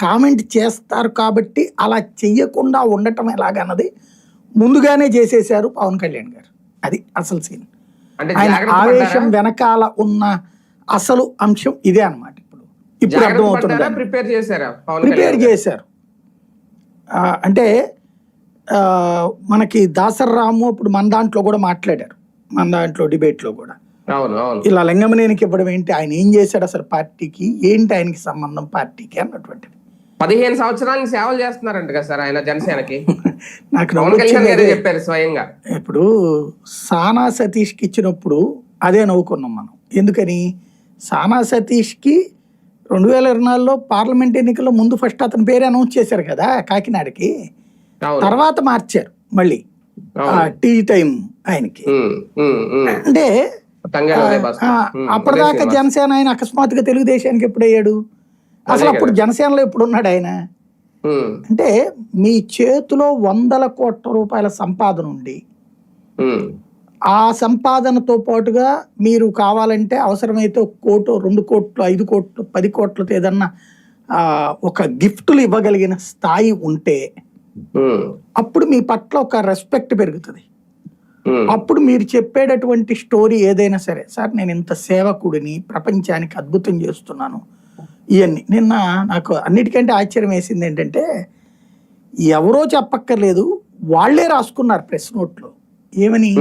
Comment చేస్తారు కాబట్టి అలా చెయ్యకుండా ఉండటం ఎలాగన్నది ముందుగానే చేసేశారు పవన్ కళ్యాణ్ గారు. అది అసలు సీన్. అంటే ఆయన జాగ్రత్త ఆవేశం పడ్డారా? వెనకాల ఉన్న అసలు అంశం ఇదే అన్నమాట. ఇప్పుడు జాగ్రత్త అర్థమవుతుంది పడ్డారా? దాన్ని. ప్రిపేర్ చేశారా పవన్ ప్రిపేర్ కళ్యాణ్ గారు? చేశారు. అంటే మనకి దాసర్రాము ఇప్పుడు మన దాంట్లో కూడా మాట్లాడారు, మన దాంట్లో డిబేట్లో కూడా అవును అవును ఇలా లింగమనేనికి ఇవ్వడం ఏంటి, ఆయన ఏం చేశాడు అసలు పార్టీకి, ఏంటి ఆయనకి సంబంధం పార్టీకి అన్నటువంటిది. 15 సంవత్సరాలు సేవలు చేస్తున్నారంట కదా సార్ ఆయన జనసేనకి. నాకు పవన్ కళ్యాణ్ గారే చెప్పారు స్వయంగా. ఇప్పుడు సానా సతీష్కి ఇచ్చినప్పుడు అదే నవ్వుకున్నాం మనం. ఎందుకని సానా సతీష్కి 2024లో పార్లమెంట్ ఎన్నికల్లో ముందు ఫస్ట్ అతని పేరు అనౌన్స్ చేశారు కదా కాకినాడకి, అవును తర్వాత మార్చారు మళ్ళీ టీ టైం ఆయనకి. అంటే తంగేళ్ళ ఉదయ్ భాస్కర్. అప్పటిదాకా జనసేన ఆయన అకస్మాత్తుగా తెలుగుదేశానికి ఎప్పుడయ్యాడు, అసలు అప్పుడు జనసేనలో ఎప్పుడు ఉన్నాడు ఆయన? అంటే మీ చేతిలో 100ల కోట్ల రూపాయల సంపాదన ఉండి ఆ సంపాదనతో పాటుగా మీరు కావాలంటే అవసరమైతే 1 కోటి 2 కోట్లు 5 కోట్లు 10 కోట్లతో ఏదన్నా ఒక గిఫ్టులు ఇవ్వగలిగిన స్థాయి ఉంటే అప్పుడు మీ పట్ల ఒక రెస్పెక్ట్ పెరుగుతుంది. అప్పుడు మీరు చెప్పేటటువంటి స్టోరీ ఏదైనా సరే, సార్ నేను ఇంత సేవకుడిని, ప్రపంచానికి అద్భుతం చేస్తున్నాను, ఇవన్నీ. నిన్న నాకు అన్నిటికంటే ఆశ్చర్యం వేసింది ఏంటంటే ఎవరో చెప్పక్కర్లేదు, వాళ్లే రాసుకున్నారు ప్రెస్ నోట్లో ఏమని.